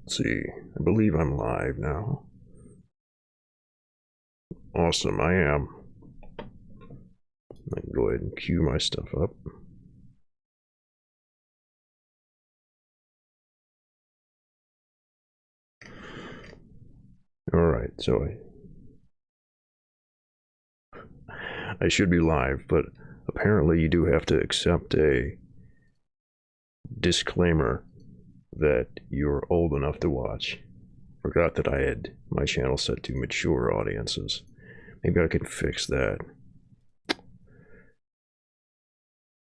Let's see. I believe I'm live now. Awesome, I am. I can go ahead and queue my stuff up. Alright, so I should be live, but apparently you do have to accept a disclaimer that you're old enough to watch. Forgot that I had my channel set to mature audiences. Maybe I can fix that.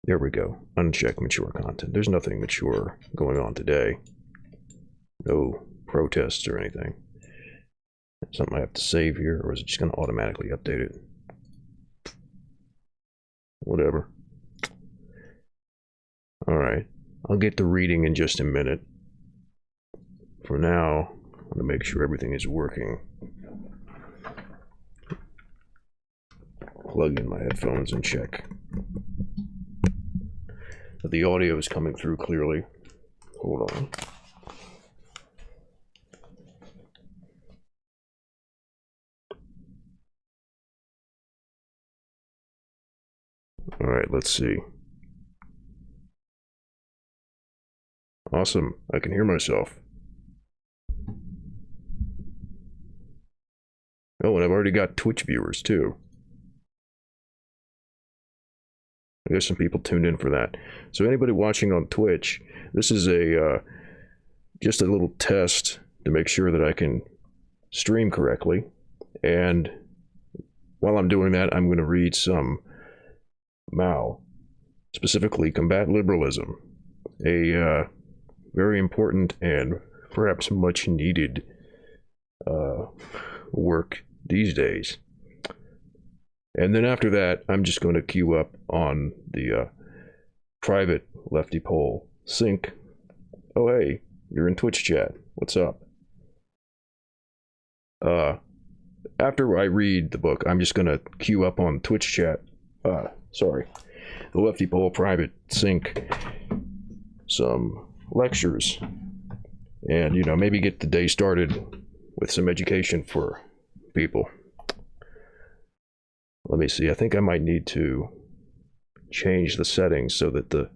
There we go. Uncheck mature content. There's nothing mature going on today. No protests or anything. Something I have to save here, or is it just going to automatically update it? Whatever. Alright. I'll get to reading in just a minute. For now, I'm going to make sure everything is working. Plug in my headphones and check that the audio is coming through clearly. Hold on. Alright, let's see. Awesome, I can hear myself. Oh, and I've already got Twitch viewers too. I guess some people tuned in for that. So anybody watching on Twitch, this is a just a little test to make sure that I can stream correctly. And while I'm doing that, I'm going to read some Mao, specifically Combat Liberalism, a very important and perhaps much needed work these days. And then after that, I'm just going to queue up on the private Lefty Poll sync. Oh hey, you're in Twitch chat. What's up? After I read the book, I'm just going to queue up on Twitch chat. Sorry, the Lefty Poll private sync some lectures, and you know, maybe get the day started with some education for people. Let me see, I think I might need to change the settings so that the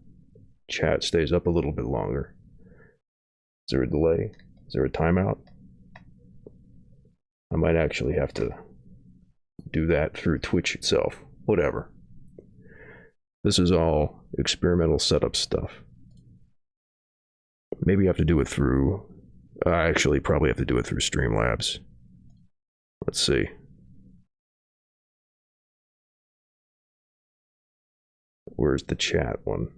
chat stays up a little bit longer. Is there a delay? Is there a timeout? I might actually have to do that through Twitch itself. Whatever. This is all experimental setup stuff. Maybe I have to do it through... I actually probably have to do it through Streamlabs. Let's see. Where's the chat one?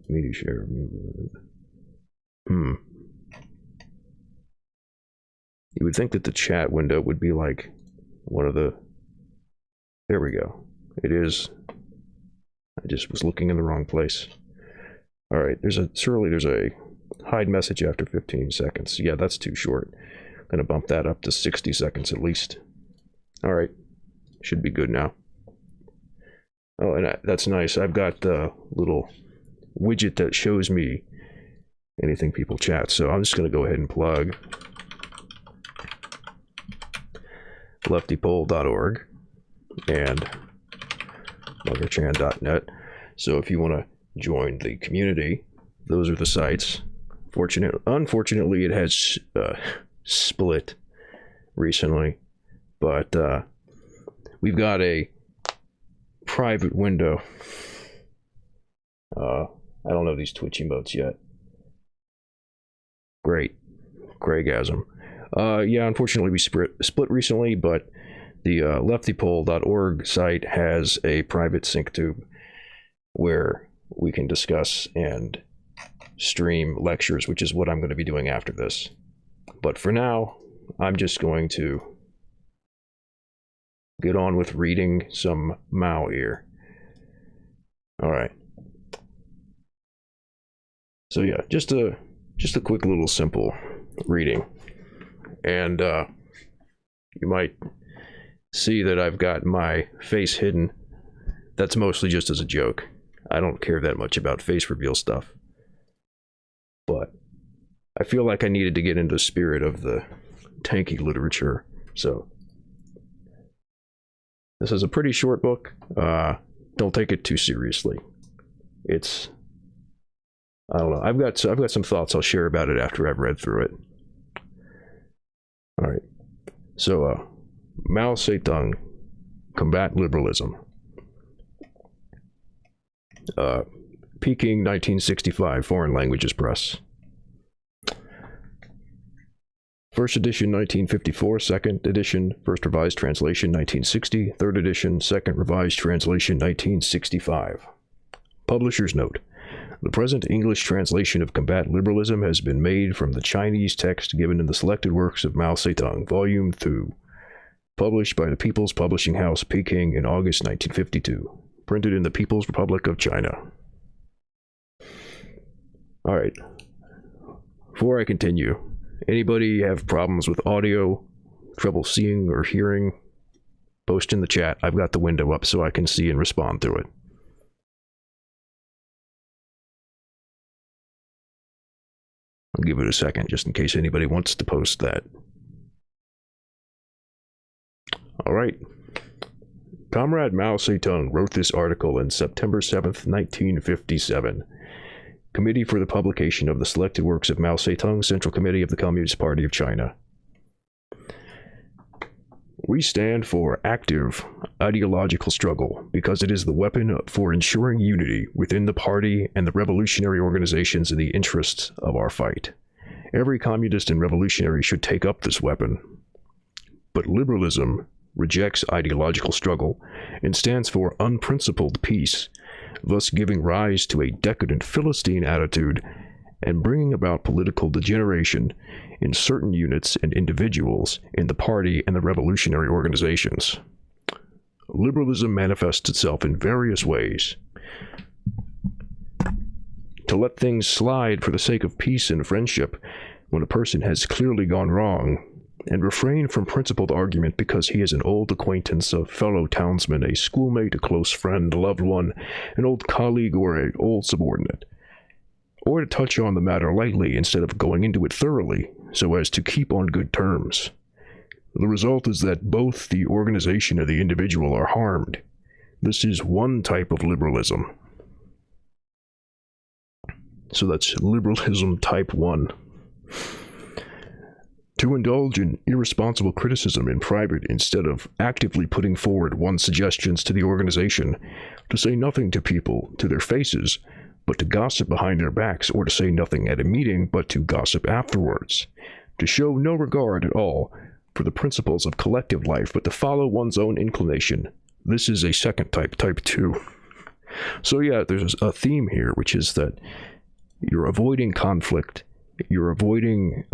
Media share. You would think that the chat window would be like one of the... There we go. It is. I just was looking in the wrong place. Alright, there's a hide message after 15 seconds. Yeah, that's too short. I'm gonna bump that up to 60 seconds at least. Alright, should be good now. Oh, and that's nice. I've got the little widget that shows me anything people chat, so I'm just gonna go ahead and plug leftypoll.org and motherchan.net. So if you want to join the community, those are the sites. Unfortunately, it has split recently, but we've got a private window. I don't know these Twitch emotes yet. Great. Greygasm. Yeah, unfortunately we split recently, but the leftypoll.org site has a private sync tube where we can discuss and stream lectures, which is what I'm going to be doing after this. But for now, I'm just going to get on with reading some Mao here. Alright. So yeah, just a quick little simple reading. And you might see that I've got my face hidden. That's mostly just as a joke. I don't care that much about face reveal stuff. but I feel like I needed to get into the spirit of the tanky literature. So this is a pretty short book. Don't take it too seriously. It's, I don't know. I've got some thoughts I'll share about it after I've read through it. All right. So Mao Zedong, Combat Liberalism. Peking, 1965, Foreign Languages Press. First edition, 1954. Second edition, first revised translation, 1960. Third edition, second revised translation, 1965. Publisher's note. The present English translation of Combat Liberalism has been made from the Chinese text given in the selected works of Mao Zedong, Volume 2, published by the People's Publishing House, Peking, in August 1952. Printed in the People's Republic of China. All right. Before I continue, anybody have problems with audio, trouble seeing or hearing? Post in the chat. I've got the window up so I can see and respond to it. I'll give it a second just in case anybody wants to post that. All right. Comrade Mao Zedong wrote this article on September 7th, 1957. Committee for the Publication of the Selected Works of Mao Zedong, Central Committee of the Communist Party of China. We stand for active ideological struggle because it is the weapon for ensuring unity within the party and the revolutionary organizations in the interests of our fight. Every communist and revolutionary should take up this weapon. But liberalism rejects ideological struggle and stands for unprincipled peace, thus giving rise to a decadent Philistine attitude and bringing about political degeneration in certain units and individuals in the party and the revolutionary organizations. Liberalism manifests itself in various ways. To let things slide for the sake of peace and friendship when a person has clearly gone wrong, and refrain from principled argument because he is an old acquaintance, a fellow townsman, a schoolmate, a close friend, a loved one, an old colleague, or an old subordinate. Or to touch on the matter lightly instead of going into it thoroughly, so as to keep on good terms. The result is that both the organization and the individual are harmed. This is one type of liberalism. So that's liberalism type 1. To indulge in irresponsible criticism in private instead of actively putting forward one's suggestions to the organization, to say nothing to people to their faces, but to gossip behind their backs, or to say nothing at a meeting, but to gossip afterwards, to show no regard at all for the principles of collective life, but to follow one's own inclination. This is a second type, type 2. So yeah, there's a theme here, which is that you're avoiding conflict, you're avoiding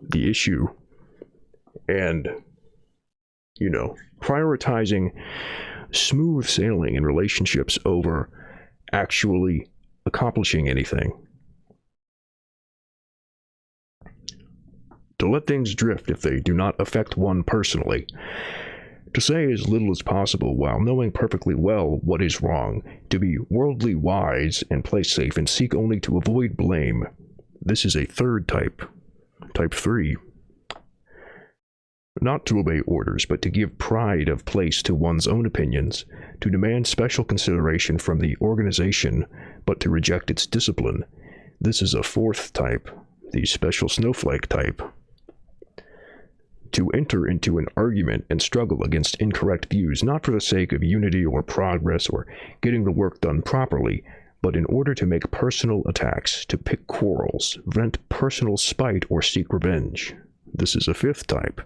the issue, and, you know, prioritizing smooth sailing in relationships over actually accomplishing anything. To let things drift if they do not affect one personally. To say as little as possible while knowing perfectly well what is wrong. To be worldly wise and play safe and seek only to avoid blame. This is a third type. Type 3. Not to obey orders, but to give pride of place to one's own opinions, to demand special consideration from the organization, but to reject its discipline. This is a fourth type, the special snowflake type. To enter into an argument and struggle against incorrect views, not for the sake of unity or progress or getting the work done properly, but in order to make personal attacks, to pick quarrels, vent personal spite, or seek revenge. This is a fifth type.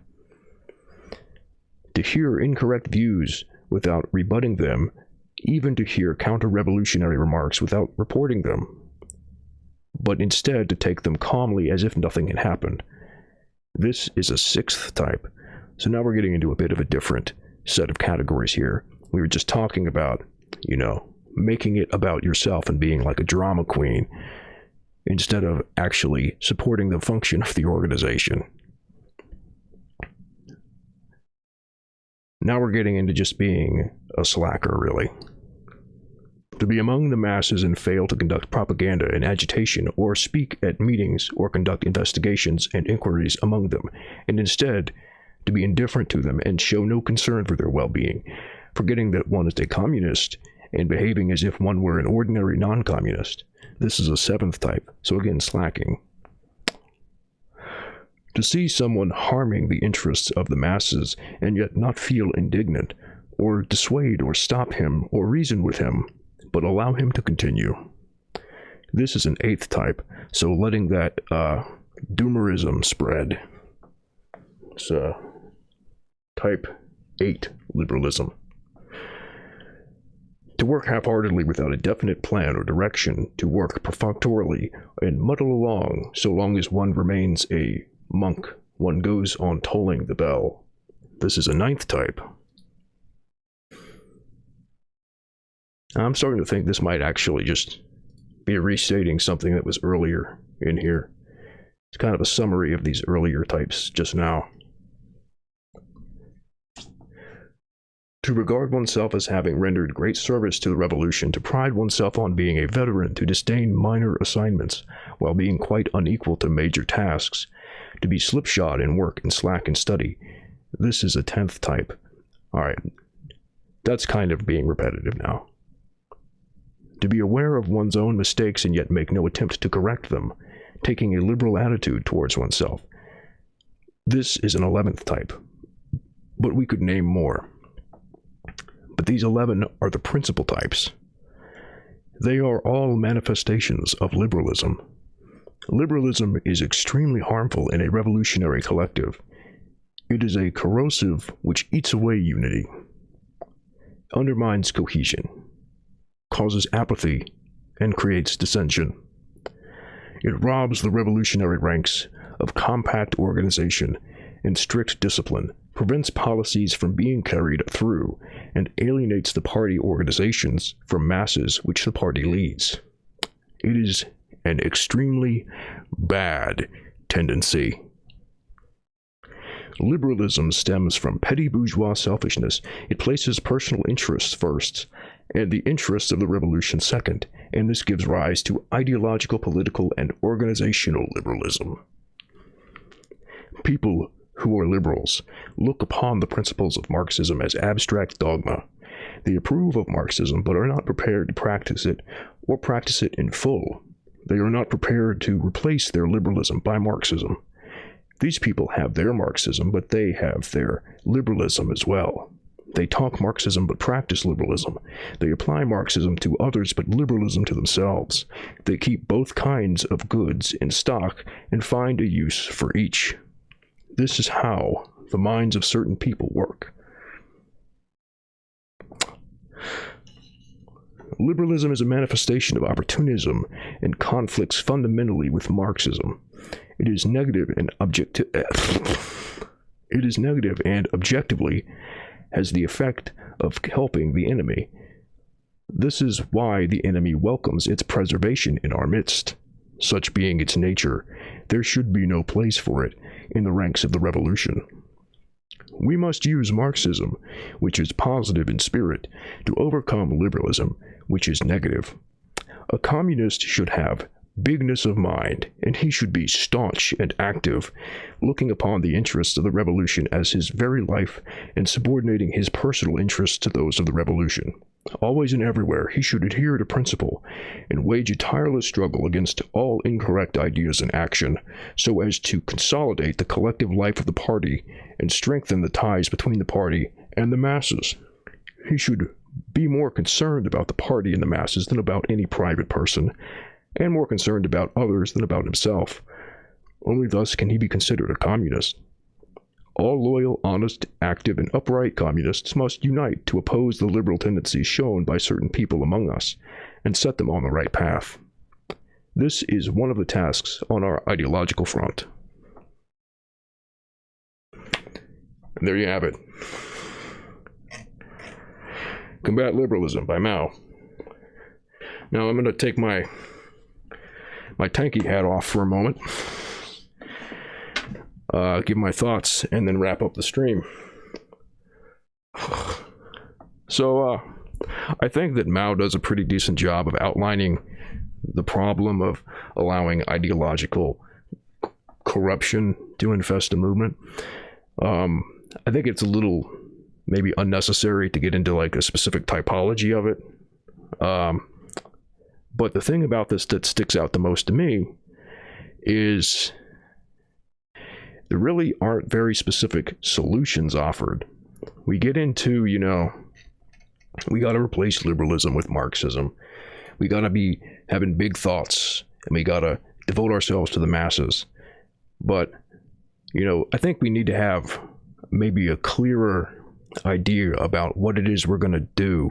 To hear incorrect views without rebutting them, even to hear counter-revolutionary remarks without reporting them, but instead to take them calmly as if nothing had happened. This is a sixth type. So now we're getting into a bit of a different set of categories here. We were just talking about, you know, making it about yourself and being like a drama queen instead of actually supporting the function of the organization. Now we're getting into just being a slacker, really. To be among the masses and fail to conduct propaganda and agitation, or speak at meetings, or conduct investigations and inquiries among them, and instead to be indifferent to them and show no concern for their well-being, forgetting that one is a communist and behaving as if one were an ordinary non-communist. This is a 7th type, so again, slacking. To see someone harming the interests of the masses and yet not feel indignant, or dissuade or stop him or reason with him, but allow him to continue. This is an 8th type, so letting that doomerism spread. It's type 8 liberalism. To work half-heartedly without a definite plan or direction, to work perfunctorily and muddle along so long as one remains a monk, one goes on tolling the bell. This is a 9th type. I'm starting to think this might actually just be restating something that was earlier in here. It's kind of a summary of these earlier types just now. To regard oneself as having rendered great service to the revolution, to pride oneself on being a veteran, to disdain minor assignments, while being quite unequal to major tasks, to be slipshod in work and slack in study. This is a 10th type. Alright, that's kind of being repetitive now. To be aware of one's own mistakes and yet make no attempt to correct them, taking a liberal attitude towards oneself. This is an 11th type, but we could name more. But these 11 are the principal types. They are all manifestations of liberalism. Liberalism is extremely harmful in a revolutionary collective. It is a corrosive which eats away unity, undermines cohesion, causes apathy, and creates dissension. It robs the revolutionary ranks of compact organization and strict discipline, prevents policies from being carried through, and alienates the party organizations from masses which the party leads. It is an extremely bad tendency. Liberalism stems from petty bourgeois selfishness. It places personal interests first, and the interests of the revolution second, and this gives rise to ideological, political, and organizational liberalism. People who are liberals look upon the principles of Marxism as abstract dogma. They approve of Marxism, but are not prepared to practice it, or practice it in full. They are not prepared to replace their liberalism by Marxism. These people have their Marxism, but they have their liberalism as well. They talk Marxism but practice liberalism. They apply Marxism to others but liberalism to themselves. They keep both kinds of goods in stock and find a use for each. This is how the minds of certain people work. Liberalism is a manifestation of opportunism and conflicts fundamentally with Marxism. It is negative and objectively has the effect of helping the enemy. This is why the enemy welcomes its preservation in our midst. Such being its nature, there should be no place for it in the ranks of the revolution. We must use Marxism, which is positive in spirit, to overcome liberalism, which is negative. A communist should have bigness of mind, and he should be staunch and active, looking upon the interests of the revolution as his very life and subordinating his personal interests to those of the revolution. Always and everywhere he should adhere to principle and wage a tireless struggle against all incorrect ideas and action, so as to consolidate the collective life of the party and strengthen the ties between the party and the masses. He should be more concerned about the party and the masses than about any private person, and more concerned about others than about himself. Only thus can he be considered a communist. All loyal, honest, active, and upright communists must unite to oppose the liberal tendencies shown by certain people among us, and set them on the right path. This is one of the tasks on our ideological front. And there you have it. Combat Liberalism by Mao. Now I'm going to take my tanky hat off for a moment, give my thoughts, and then wrap up the stream. So, I think that Mao does a pretty decent job of outlining the problem of allowing ideological corruption to infest a movement. I think it's a little maybe unnecessary to get into like a specific typology of it. But the thing about this that sticks out the most to me is there really aren't very specific solutions offered. We get into, you know, we got to replace liberalism with Marxism. We got to be having big thoughts, and we got to devote ourselves to the masses. But, you know, I think we need to have maybe a clearer idea about what it is we're going to do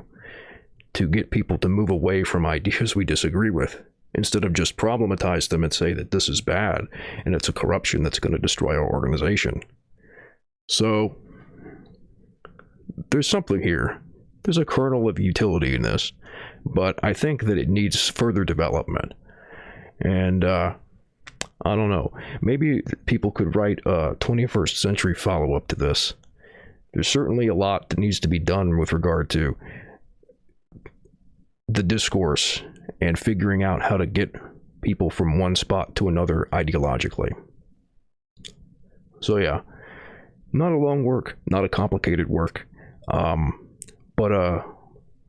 to get people to move away from ideas we disagree with, instead of just problematize them and say that this is bad and it's a corruption that's going to destroy our organization. So there's something here. There's a kernel of utility in this, but I think that it needs further development. And I don't know, maybe people could write a 21st century follow-up to this. There's certainly a lot that needs to be done with regard to the discourse and figuring out how to get people from one spot to another ideologically. So yeah, not a long work, not a complicated work, but a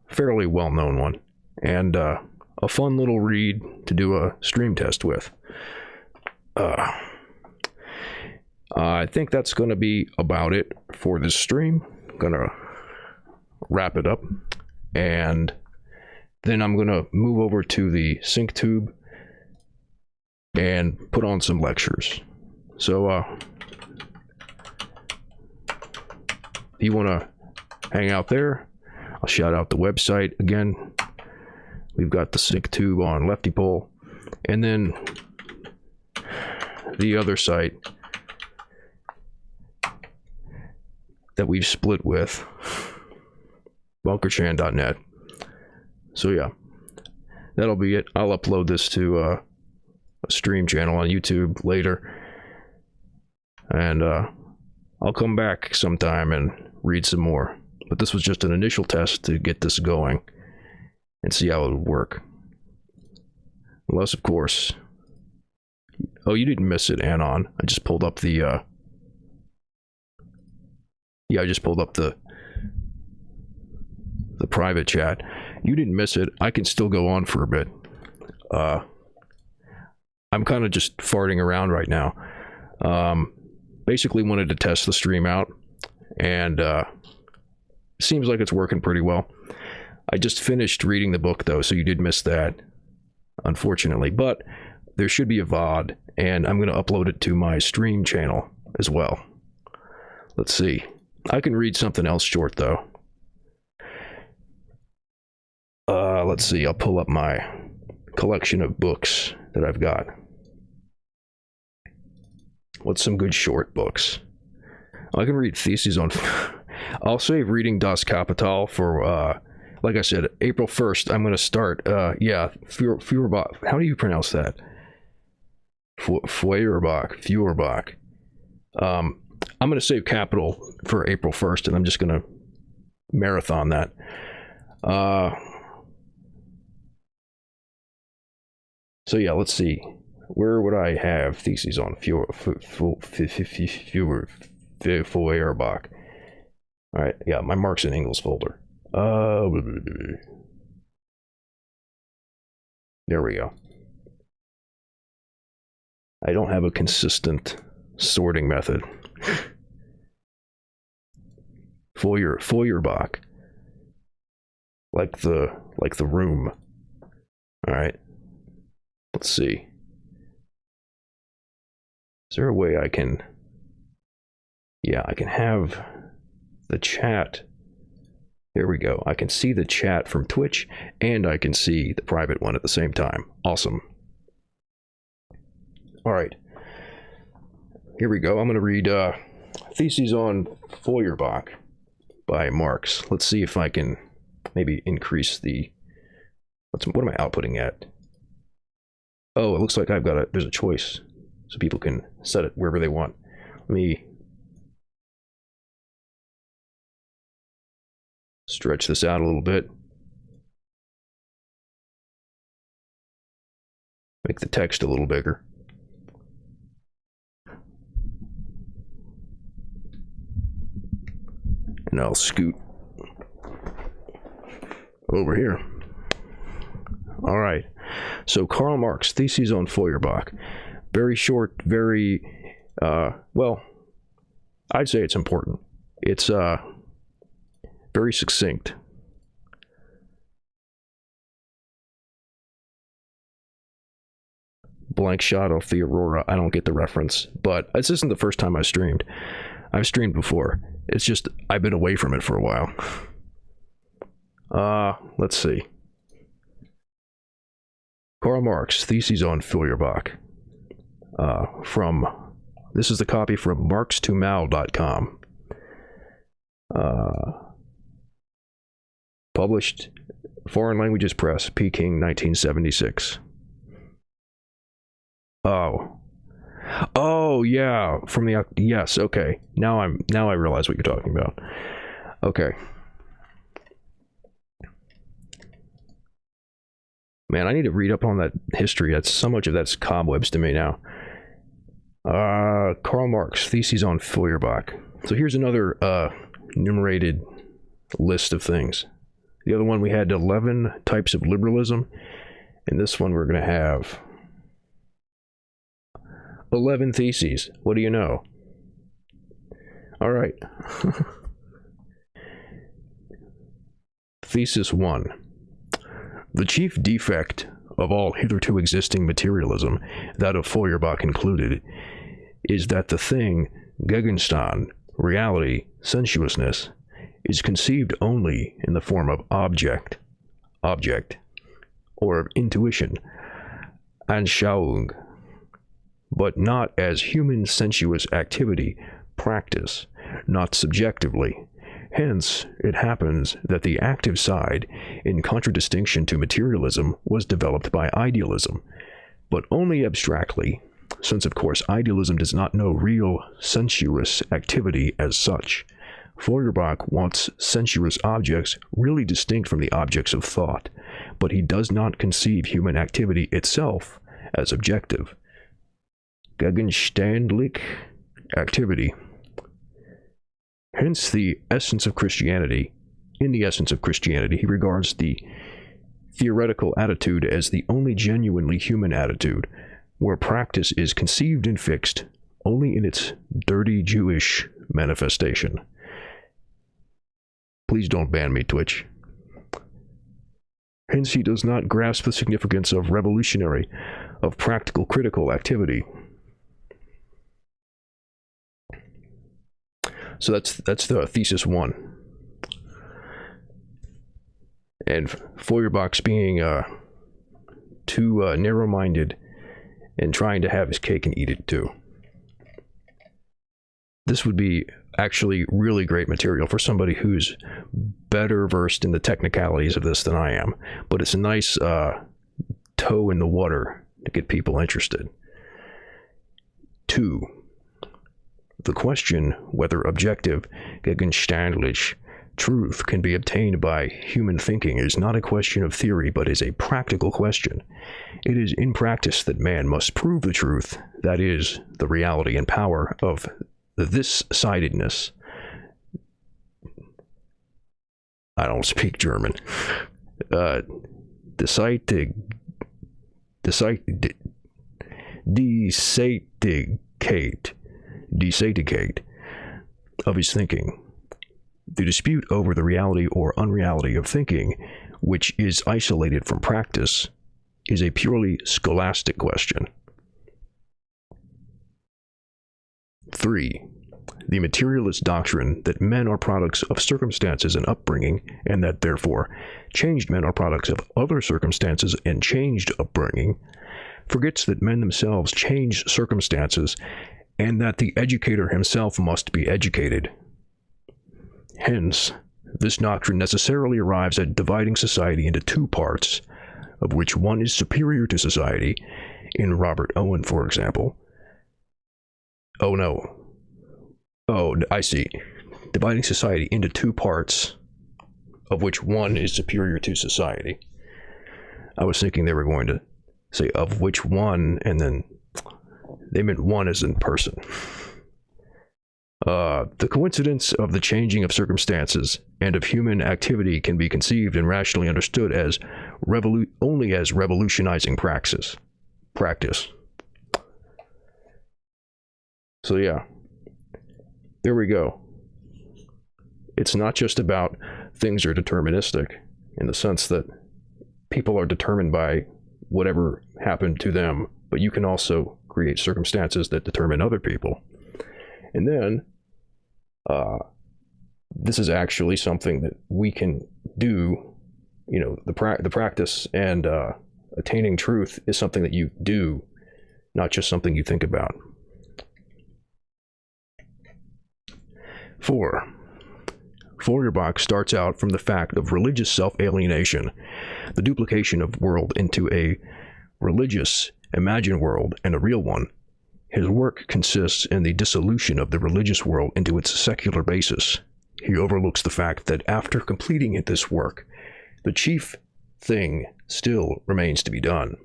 fairly well-known one, and a fun little read to do a stream test with. I think that's going to be about it for this stream. I'm going to wrap it up, and then I'm going to move over to the sync tube and put on some lectures. So if you want to hang out there, I'll shout out the website again. We've got the sync tube on Lefty Pole, and then the other site that we've split with, bunkerchan.net. So yeah, that'll be it. I'll upload this to a stream channel on YouTube later, and I'll come back sometime and read some more. But this was just an initial test to get this going and see how it would work. Unless, of course... Oh, you didn't miss it, Anon. I just pulled up the... I just pulled up the private chat. You didn't miss it. I can still go on for a bit. I'm kind of just farting around right now. Basically wanted to test the stream out, and seems like it's working pretty well. I just finished reading the book, though, so you did miss that, unfortunately. But there should be a VOD, and I'm going to upload it to my stream channel as well. Let's see. I can read something else short, though. Let's see. I'll pull up my collection of books that I've got. What's some good short books? I can read theses on... I'll save reading Das Kapital for, like I said, April 1st. I'm going to start, Feuerbach. How do you pronounce that? Feuerbach. I'm going to save Capital for April 1st, and I'm just going to marathon that. So yeah, let's see. Where would I have theses on Feuerbach? All right, yeah, my Marx and Engels folder. There we go. I don't have a consistent sorting method. Feuerbach. Like the room. All right. Let's see. Is there a way I can... Yeah, I can have the chat. There we go. I can see the chat from Twitch, and I can see the private one at the same time. Awesome. All right. Here we go. I'm going to read Theses on Feuerbach by Marx. Let's see if I can maybe increase the... What am I outputting at? Oh, it looks like there's a choice, so people can set it wherever they want. Let me stretch this out a little bit. make the text a little bigger. And I'll scoot over here. All right. So Karl Marx, Theses on Feuerbach. Very short, very, well, I'd say it's important. It's very succinct. Blank shot off the Aurora. I don't get the reference, but this isn't the first time I've streamed. I've streamed before. It's just I've been away from it for a while. Let's see. Karl Marx, Theses on Feuerbach. This is the copy from marx2mal.com. Published Foreign Languages Press, Peking, 1976. Oh yeah, from the, yes, okay. Now I realize what you're talking about. Okay. Man, I need to read up on that history. That's so much of that's cobwebs to me now. Karl Marx, Theses on Feuerbach. So here's another enumerated list of things. The other one we had 11 types of liberalism, and this one we're going to have 11 theses. What do you know? All right. Thesis 1. The chief defect of all hitherto existing materialism, that of Feuerbach included, is that the thing, Gegenstand, reality, sensuousness, is conceived only in the form of object, or of intuition, Anschauung, but not as human sensuous activity, practice, not subjectively. Hence, it happens that the active side, in contradistinction to materialism, was developed by idealism, but only abstractly, since of course idealism does not know real sensuous activity as such. Feuerbach wants sensuous objects really distinct from the objects of thought, but he does not conceive human activity itself as objective. Gegenständlich activity. Hence the essence of Christianity. In the essence of Christianity, he regards the theoretical attitude as the only genuinely human attitude, where practice is conceived and fixed only in its dirty Jewish manifestation. Please don't ban me, Twitch. Hence he does not grasp the significance of revolutionary, of practical critical activity. So that's the thesis 1. And Feuerbach's being too narrow-minded and trying to have his cake and eat it too. This would be actually really great material for somebody who's better versed in the technicalities of this than I am. But it's a nice toe in the water to get people interested. 2. The question whether objective, gegenständlich, truth can be obtained by human thinking is not a question of theory, but is a practical question. It is in practice that man must prove the truth, that is, the reality and power of this-sidedness. I don't speak German. Deseitigkeit of his thinking. The dispute over the reality or unreality of thinking, which is isolated from practice, is a purely scholastic question. 3. The materialist doctrine that men are products of circumstances and upbringing, and that therefore changed men are products of other circumstances and changed upbringing, forgets that men themselves change circumstances and that the educator himself must be educated. Hence, this doctrine necessarily arrives at dividing society into 2 parts, of which one is superior to society, in Robert Owen, for example. Oh no. Oh, I see. Dividing society into 2 parts, of which one is superior to society. I was thinking they were going to say of which one, and then they meant one as in person. The coincidence of the changing of circumstances and of human activity can be conceived and rationally understood as only as revolutionizing practice. So yeah, there we go. It's not just about things are deterministic in the sense that people are determined by whatever happened to them, but you can also create circumstances that determine other people. And then this is actually something that we can do. You know, the practice and attaining truth is something that you do, not just something you think about. 4. Feuerbach starts out from the fact of religious self-alienation, the duplication of world into a religious imagined world and a real one. His work consists in the dissolution of the religious world into its secular basis. He overlooks the fact that after completing this work, the chief thing still remains to be done.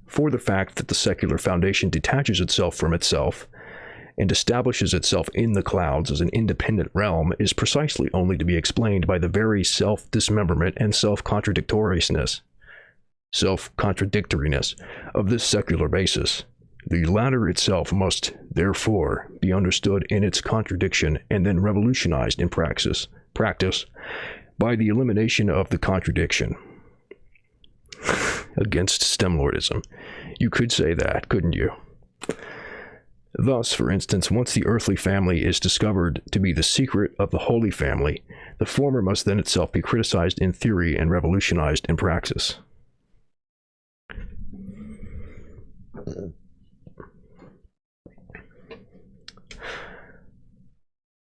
For the fact that the secular foundation detaches itself from itself and establishes itself in the clouds as an independent realm is precisely only to be explained by the very self-dismemberment and self-contradictoriness of this secular basis. The latter itself must, therefore, be understood in its contradiction and then revolutionized in practice by the elimination of the contradiction. Against stemlordism. You could say that, couldn't you? Thus, for instance, once the earthly family is discovered to be the secret of the holy family, the former must then itself be criticized in theory and revolutionized in praxis.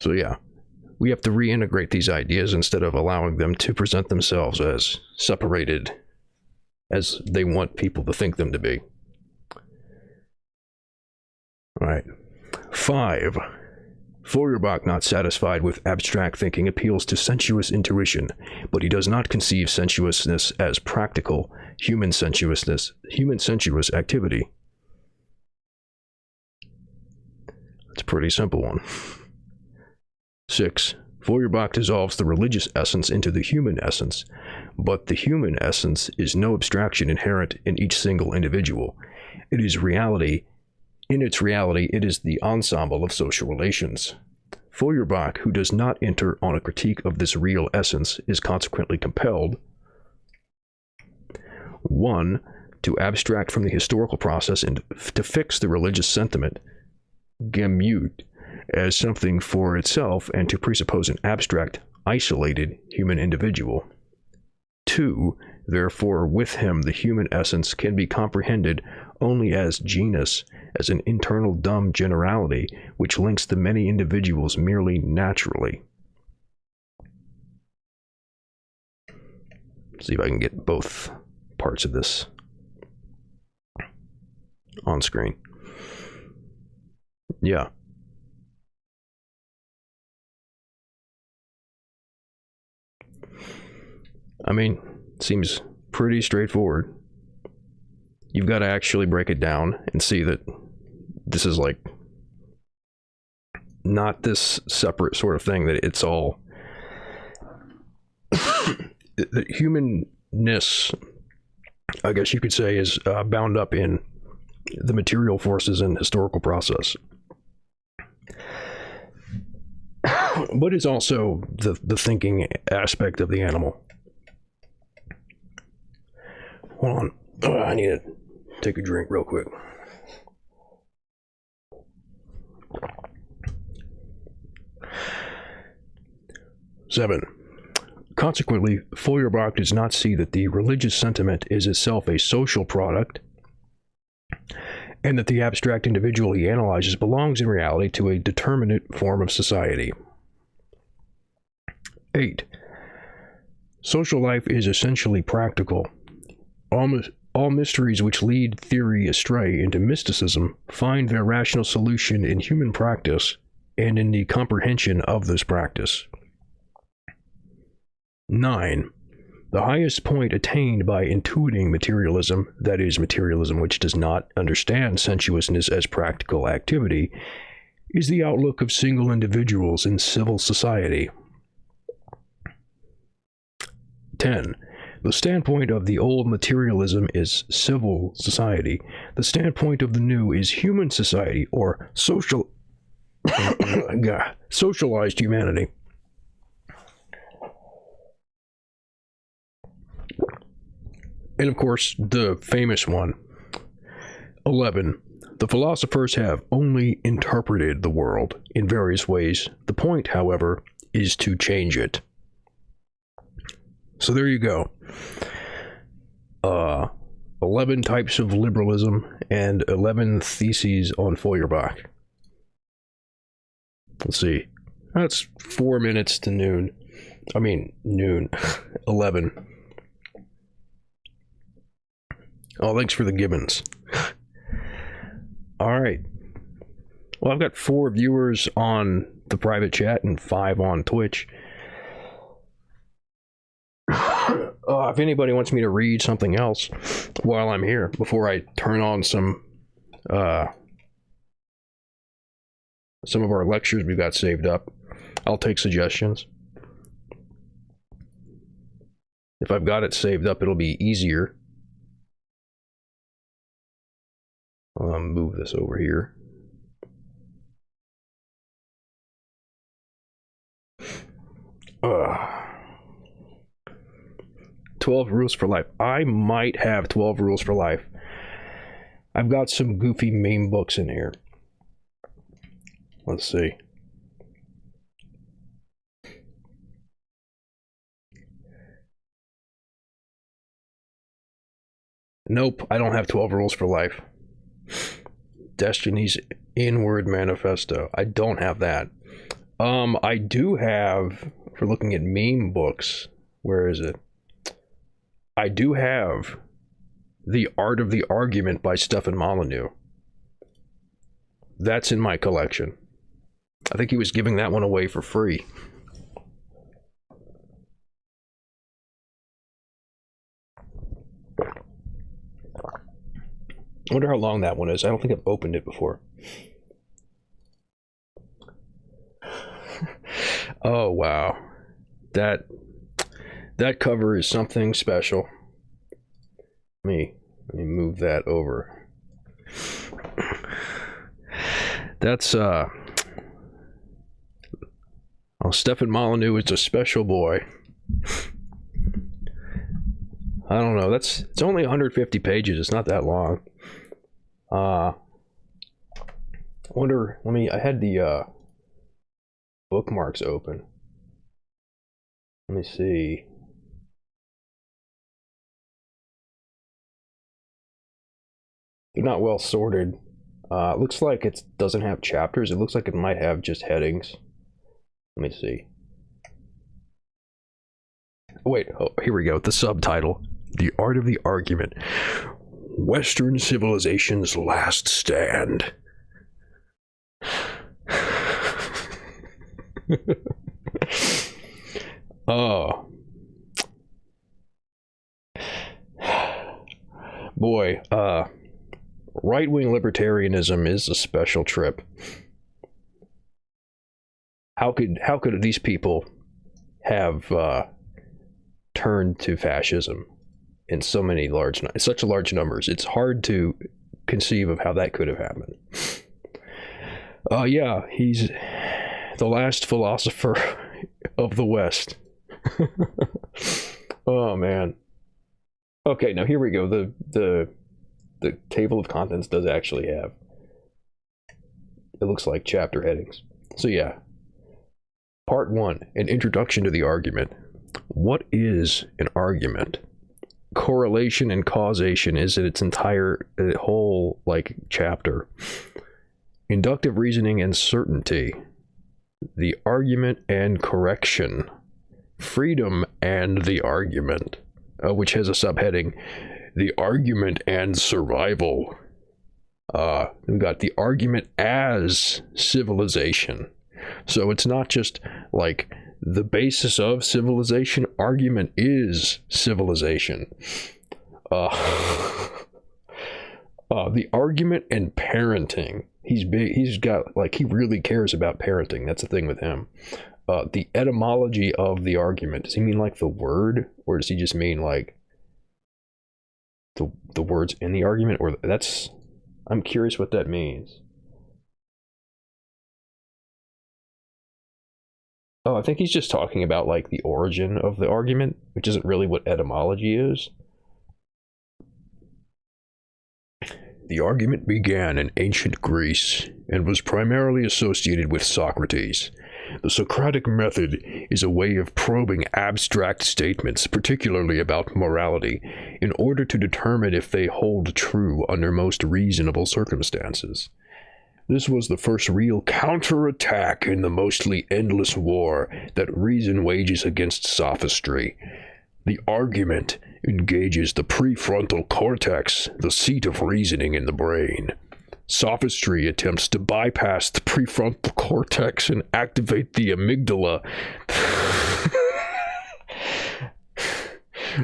So yeah, we have to reintegrate these ideas instead of allowing them to present themselves as separated as they want people to think them to be. All right. 5. Feuerbach, not satisfied with abstract thinking, appeals to sensuous intuition, but he does not conceive sensuousness as practical, human sensuous activity. It's a pretty simple one. 6. Feuerbach dissolves the religious essence into the human essence, but the human essence is no abstraction inherent in each single individual. It is reality. In its reality, it is the ensemble of social relations. Feuerbach, who does not enter on a critique of this real essence, is consequently compelled 1. To abstract from the historical process and to fix the religious sentiment, Gemüt, as something for itself and to presuppose an abstract, isolated human individual. 2. Therefore, with him, the human essence can be comprehended only as genus, as an internal dumb generality which links the many individuals merely naturally. Let's see if I can get both parts of this on screen. Yeah. I mean, seems pretty straightforward. You've got to actually break it down and see that this is like not this separate sort of thing, that it's all that humanness, I guess you could say, is bound up in the material forces and historical process. But it's also the thinking aspect of the animal. Hold on. I need to take a drink real quick. Seven. Consequently, Feuerbach does not see that the religious sentiment is itself a social product, and that the abstract individual he analyzes belongs in reality to a determinate form of society. 8. Social life is essentially practical. All mysteries which lead theory astray into mysticism find their rational solution in human practice and in the comprehension of this practice. 9. The highest point attained by intuiting materialism, that is, materialism which does not understand sensuousness as practical activity, is the outlook of single individuals in civil society. 10. The standpoint of the old materialism is civil society. The standpoint of the new is human society, or socialized humanity. And of course, the famous one. 11. The philosophers have only interpreted the world in various ways. The point, however, is to change it. So there you go. 11 types of liberalism and 11 theses on Feuerbach. Let's see. That's 4 minutes to noon. I mean, noon. 11. Oh, thanks for the gibbons. All right. Well, I've got 4 viewers on the private chat and 5 on Twitch. If anybody wants me to read something else while I'm here, before I turn on some of our lectures we've got saved up, I'll take suggestions. If I've got it saved up, it'll be easier. I'll move this over here. Ugh. 12 rules for life. I might have 12 rules for life. I've got some goofy meme books in here. Let's see. Nope, I don't have 12 rules for life. Destiny's Inward Manifesto. I don't have that. I do have, for looking at meme books, where is it? I do have The Art of the Argument by Stefan Molyneux. That's in my collection. I think he was giving that one away for free. I wonder how long that one is. I don't think I've opened it before. Oh, wow. That cover is something special. Let me move that over. That's Stefan Molyneux is a special boy. I don't know. It's only 150 pages. It's not that long. I wonder. I had the bookmarks open. Let me see. They're not well sorted. It looks like it doesn't have chapters. It looks like it might have just headings. Let me see. Oh, wait, here we go. The subtitle: The Art of the Argument. Western Civilization's Last Stand. Oh. Boy, right-wing libertarianism is a special trip. How could these people have turned to fascism in such large numbers? It's hard to conceive of how that could have happened. Yeah, he's the last philosopher of the West. Oh man. Okay, now here we go. The table of contents does actually have, it looks like, chapter headings. So yeah. Part 1, an introduction to the argument. What is an argument? Correlation and causation is in its whole chapter. Inductive reasoning and certainty. The argument and correction. Freedom and the argument, which has a subheading, the argument and survival. We've got the argument as civilization. So it's not just like The basis of civilization. Argument is civilization. The argument and parenting. He's big. He's got, like, he really cares about parenting. That's the thing with him. The etymology of the argument. Does he mean like the word, or does he just mean like the words in the argument? Or that's, I'm curious what that means. Oh, I think he's just talking about like the origin of the argument, which isn't really what etymology is. The argument began in ancient Greece and was primarily associated with Socrates. The Socratic method is a way of probing abstract statements, particularly about morality, in order to determine if they hold true under most reasonable circumstances. This was the first real counterattack in the mostly endless war that reason wages against sophistry. The argument engages the prefrontal cortex, the seat of reasoning in the brain. Sophistry attempts to bypass the prefrontal cortex and activate the amygdala,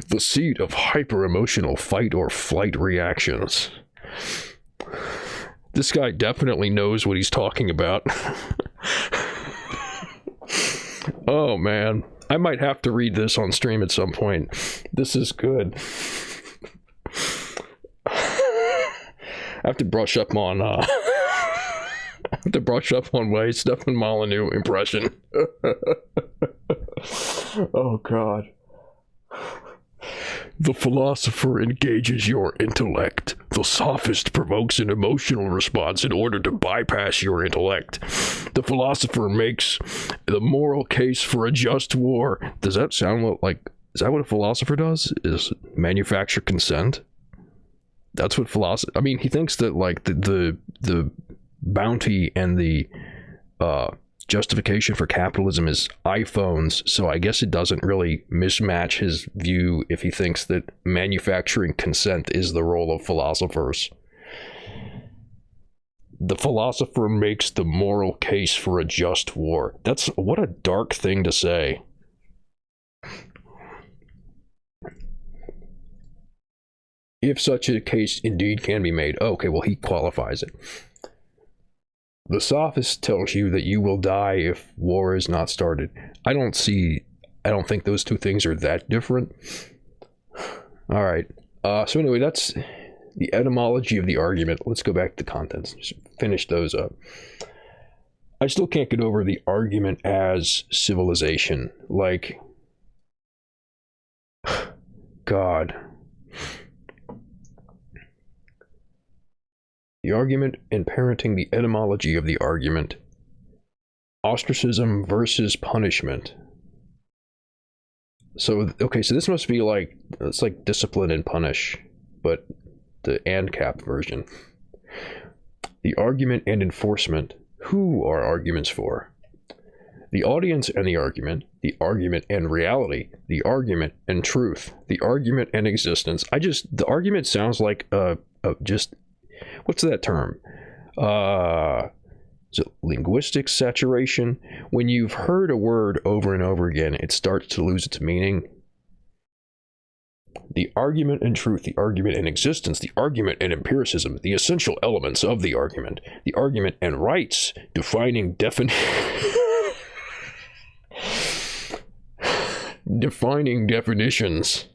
the seat of hyper-emotional fight or flight reactions. This guy definitely knows what he's talking about. Oh man, I might have to read this on stream at some point. This is good. I have to brush up on my Stefan Molyneux impression. Oh god. The philosopher engages your intellect. The sophist provokes an emotional response in order to bypass your intellect. The philosopher makes the moral case for a just war. Does that sound like, is that what a philosopher does? Is manufacture consent? That's what philosophy, I mean, he thinks that like the bounty and the justification for capitalism is iPhones, so I guess it doesn't really mismatch his view if he thinks that manufacturing consent is the role of philosophers. The philosopher makes the moral case for a just war. That's, what a dark thing to say. If such a case indeed can be made. Oh, okay, well, he qualifies it. The sophist tells you that you will die if war is not started. I don't think those two things are that different. All right. So anyway, that's the etymology of the argument. Let's go back to the contents. Just finish those up. I still can't get over the argument as civilization. Like, God. The argument and parenting, the etymology of the argument. Ostracism versus punishment. So, okay, so this must be like, it's like discipline and punish, but the ANCAP version. The argument and enforcement. Who are arguments for? The audience and the argument and reality, the argument and truth, the argument and existence. The argument sounds like just, what's that term? Is it linguistic saturation? When you've heard a word over and over again, it starts to lose its meaning. The argument and truth, the argument and existence, the argument and empiricism, the essential elements of the argument and rights, defining defining definitions.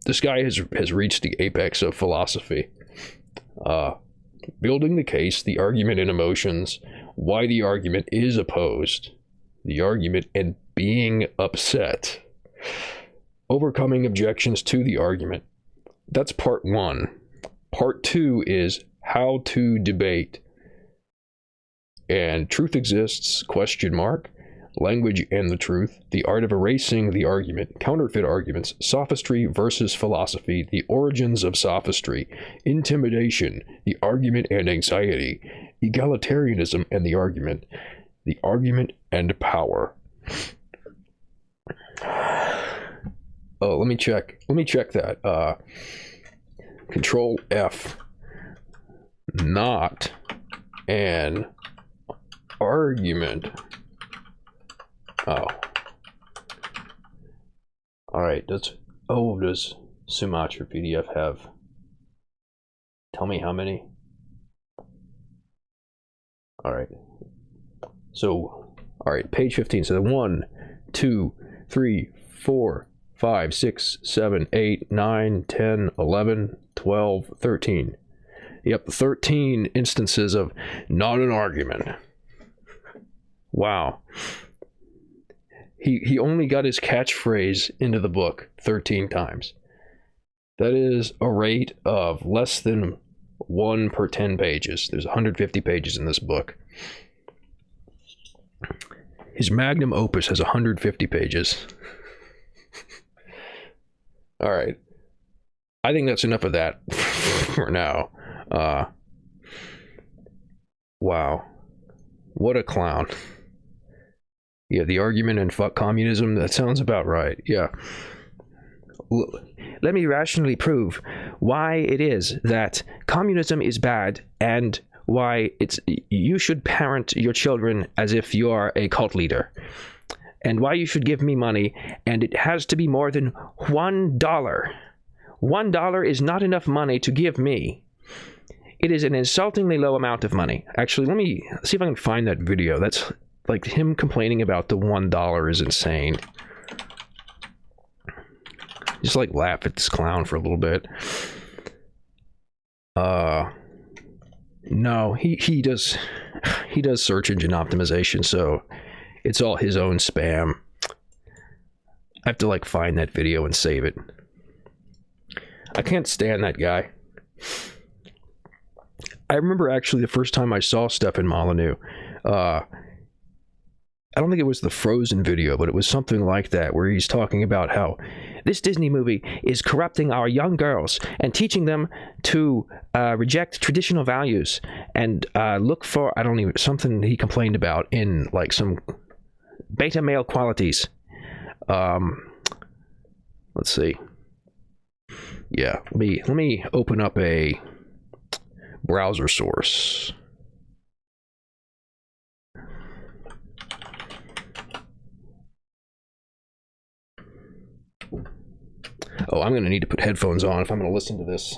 This guy has reached the apex of philosophy. Building the case, the argument and emotions, why the argument is opposed, the argument and being upset, overcoming objections to the argument. That's part one. Part two is how to debate. And truth exists, question mark. Language and the truth, the art of erasing the argument, counterfeit arguments, sophistry versus philosophy, the origins of sophistry, intimidation, the argument and anxiety, egalitarianism and the argument and power. Oh, let me check that. Control F. Not an argument. Oh. Alright, does Sumatra PDF have? Tell me how many? Alright. So, alright, page 15. So 1, 2, 3, 4, 5, 6, 7, 8, 9, 10, 11, 12, 13. Yep, 13 instances of not an argument. Wow. He only got his catchphrase into the book 13 times. That is a rate of less than 1 per 10 pages. There's 150 pages in this book. His magnum opus has 150 pages. All right. I think that's enough of that for now. Wow. What a clown. Yeah, the argument and fuck communism, that sounds about right. Yeah. Let me rationally prove why it is that communism is bad and why you should parent your children as if you are a cult leader, and why you should give me money, and it has to be more than $1. $1 is not enough money to give me. It is an insultingly low amount of money. Actually, let me see if I can find that video. That's like him complaining about the $1 is insane. Just like laugh at this clown for a little bit. No, he does search engine optimization, so it's all his own spam. I have to like find that video and save it. I can't stand that guy. I remember actually the first time I saw Stefan Molyneux. I don't think it was the Frozen video, but it was something like that, where he's talking about how this Disney movie is corrupting our young girls and teaching them to reject traditional values and look for, something he complained about in like some beta male qualities. Let's see. Yeah, let me open up a browser source. Oh, I'm going to need to put headphones on if I'm going to listen to this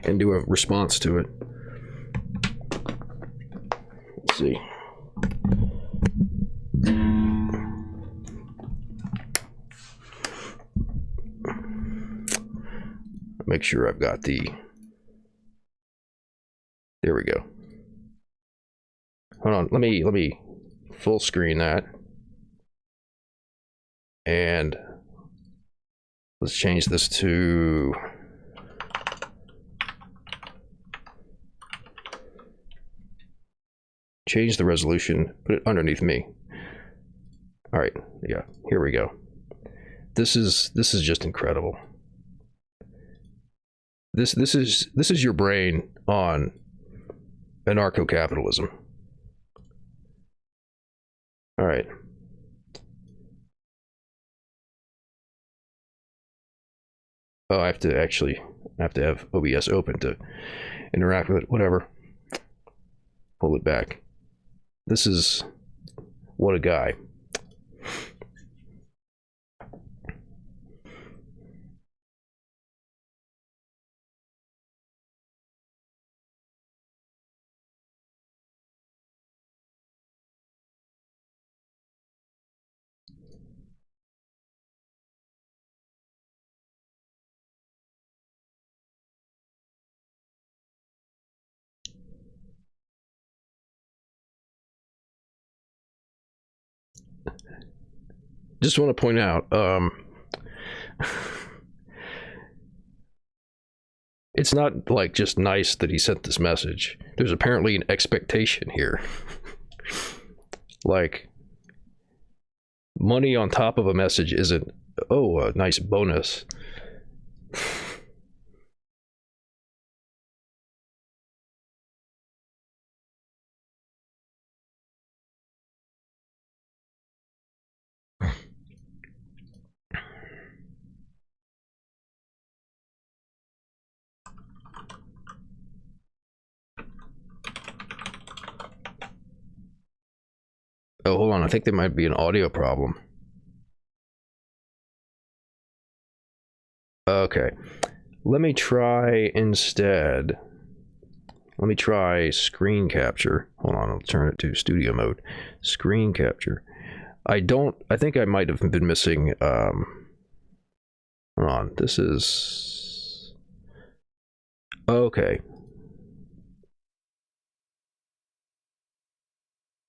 and do a response to it. Let's see. Make sure I've got the... There we go. Hold on, let me full screen that. And let's change this to... Change the resolution, put it underneath me. All right, yeah, here we go. This is just incredible. This is your brain on anarcho-capitalism. All right. Oh, I have to have OBS open to interact with it. Whatever. Pull it back. This is what a guy. Just want to point out, it's not like just nice that he sent this message. There's apparently an expectation here. Like, money on top of a message isn't, oh, a nice bonus. Oh, hold on. I think there might be an audio problem. Okay. Let me try instead. Let me try screen capture. Hold on, I'll turn it to studio mode. Screen capture. I think I might have been missing, hold on, this is, okay.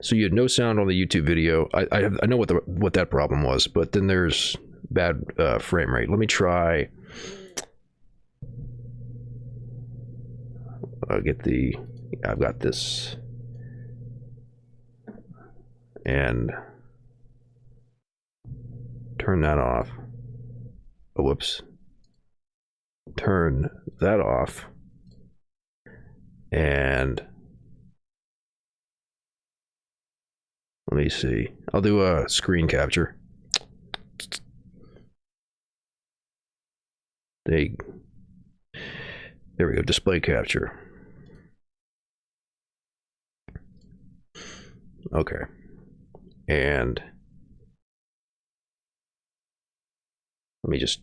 So you had no sound on the YouTube video. I know what that problem was, but then there's bad frame rate. Let me try. I've got this, and turn that off. Oh, whoops. Turn that off, and let me see. I'll do a screen capture. There we go. Display capture. Okay. And let me just.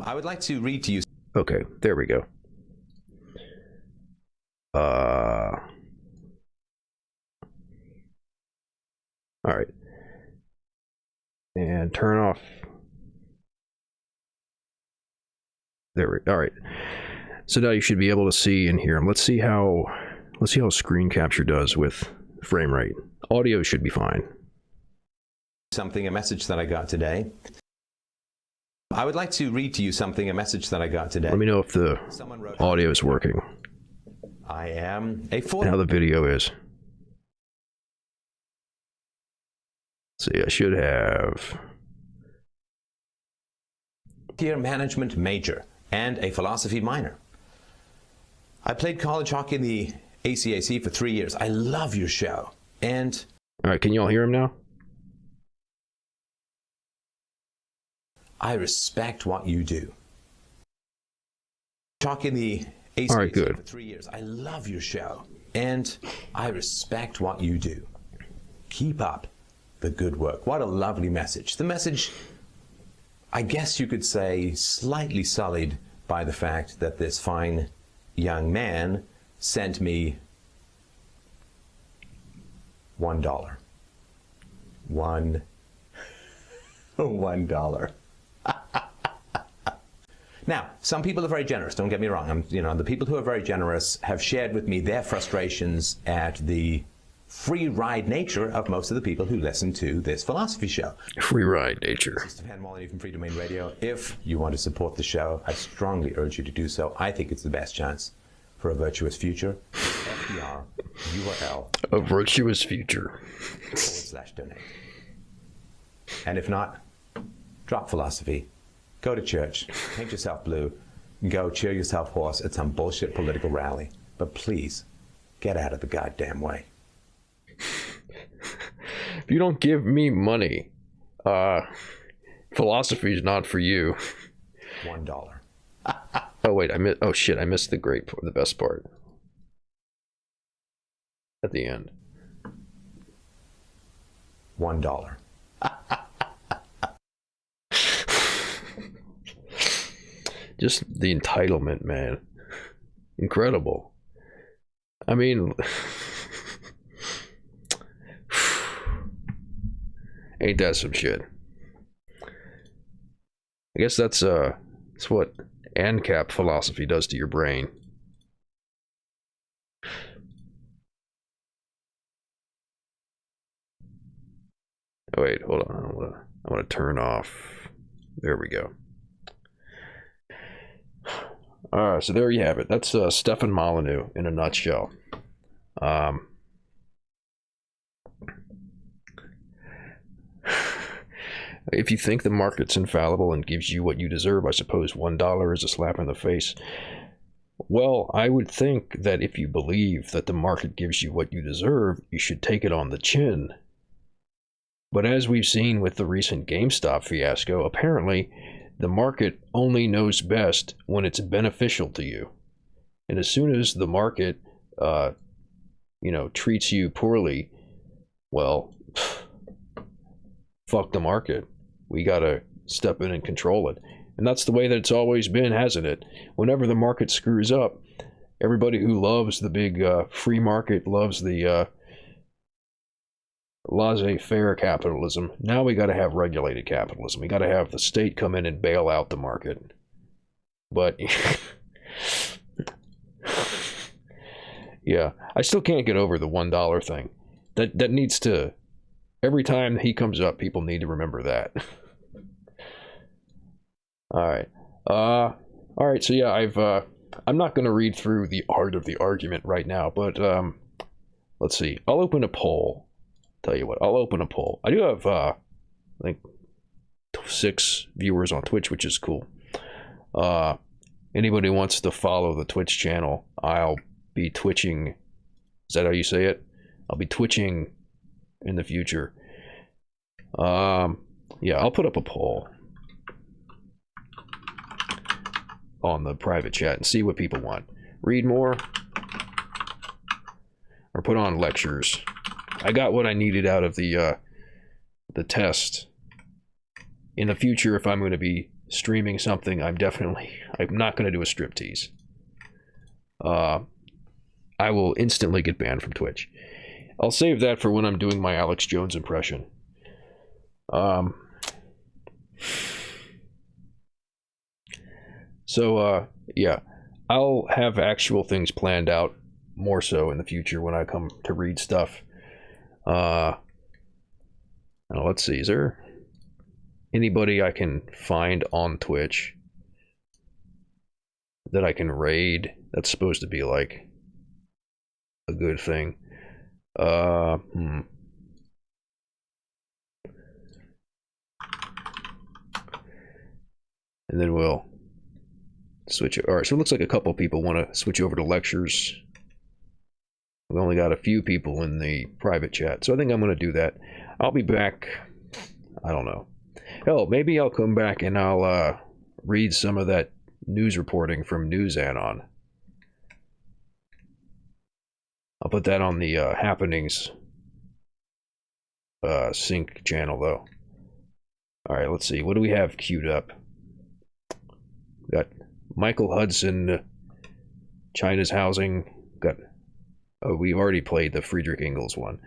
I would like to read to you. Okay, there we go. All right. And turn off. There we go. All right. So now you should be able to see in here. Let's see how screen capture does with frame rate. Audio should be fine. A message that I got today. I would like to read to you a message that I got today. Let me know if the audio is working. I am a and how the video is. See, I should have peer management major and a philosophy minor. I played college hockey in the ACAC for 3 years. I love your show. And all right, can you all hear him now? I respect what you do. Hockey in the ACAC all right, good. For 3 years. I love your show. And I respect what you do. Keep up the good work. What a lovely message. The message, I guess you could say, slightly sullied by the fact that this fine young man sent me $1. $1. Now, some people are very generous, don't get me wrong. The people who are very generous have shared with me their frustrations at the free ride nature of most of the people who listen to this philosophy show. Free ride nature. This is Stefan Molyneux from Free Domain Radio. If you want to support the show, I strongly urge you to do so. I think it's the best chance for a virtuous future. FDR URL. A virtuous future. /donate. And if not, drop philosophy. Go to church, paint yourself blue, and go cheer yourself hoarse at some bullshit political rally. But please, get out of the goddamn way. If you don't give me money, philosophy is not for you. $1. Oh wait, I missed the best part. At the end. $1. Just the entitlement, man. Incredible. I mean, ain't that some shit? I guess that's what ANCAP philosophy does to your brain. Oh, wait, hold on. I want to turn off. There we go. All right, so there you have it. That's Stefan Molyneux in a nutshell. If you think the market's infallible and gives you what you deserve, I suppose $1 is a slap in the face. Well, I would think that if you believe that the market gives you what you deserve, you should take it on the chin. But as we've seen with the recent GameStop fiasco, apparently the market only knows best when it's beneficial to you. And as soon as the market, treats you poorly, well, fuck the market. We gotta step in and control it. And that's the way that it's always been, hasn't it? Whenever the market screws up, everybody who loves the big free market, loves the laissez-faire capitalism. Now we got to have regulated capitalism. We got to have the state come in and bail out the market. But yeah, I still can't get over the $1 thing. That needs to, every time he comes up, people need to remember that. All right. So yeah, I'm not going to read through the art of the argument right now, but let's see. I'll open a poll. Tell you what, I'll open a poll. I do have I think 6 viewers on Twitch, which is cool. Anybody wants to follow the Twitch channel, I'll be twitching. Is that how you say it? I'll be twitching in the future. Yeah, I'll put up a poll on the private chat and see what people want. Read more or put on lectures. I got what I needed out of the test. In the future, if I'm going to be streaming something, I'm not going to do a striptease. I will instantly get banned from Twitch. I'll save that for when I'm doing my Alex Jones impression. So yeah, I'll have actual things planned out more so in the future when I come to read stuff. Now let's see, is there anybody I can find on Twitch that I can raid? That's supposed to be like a good thing. And then we'll switch it. All right, so it looks like a couple people want to switch over to lectures. We only got a few people in the private chat, so I think I'm going to do that. I'll be back. I don't know. Hell, maybe I'll come back and I'll read some of that news reporting from NewsAnon. I'll put that on the Happenings sync channel, though. All right, let's see. What do we have queued up? We got Michael Hudson, China's housing. Got. Oh, we've already played the Friedrich Engels one.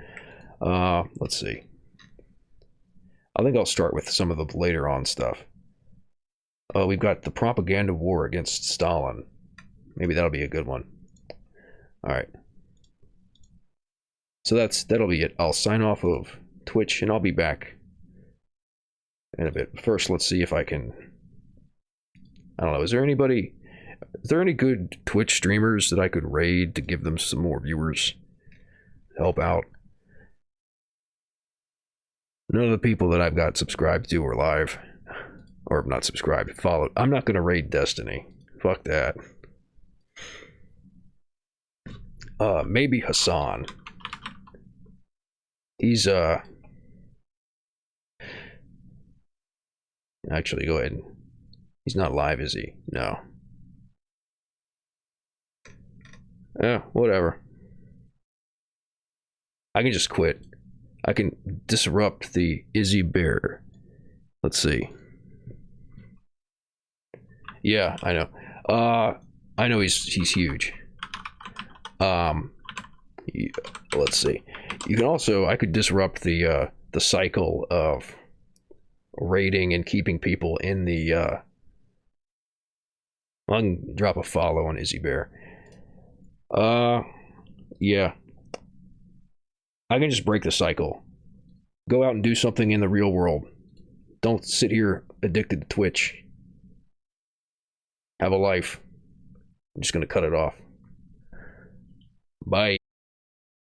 Let's see. I think I'll start with some of the later on stuff. We've got the propaganda war against Stalin. Maybe that'll be a good one. All right. So that'll be it. I'll sign off of Twitch and I'll be back in a bit. First, let's see if I can. I don't know. Is there any good Twitch streamers that I could raid to give them some more viewers? Help out. None of the people that I've got subscribed to are live. Or not subscribed, followed. I'm not going to raid Destiny. Fuck that. Maybe Hassan. He's, actually, go ahead. He's not live, is he? No. Whatever. I can just quit. I can disrupt the Izzy Bear. Let's see. Yeah, I know. I know he's huge. Let's see. You can also, I could disrupt the cycle of raiding and keeping people in the. I can drop a follow on Izzy Bear. Yeah. I can just break the cycle. Go out and do something in the real world. Don't sit here addicted to Twitch. Have a life. I'm just going to cut it off. Bye.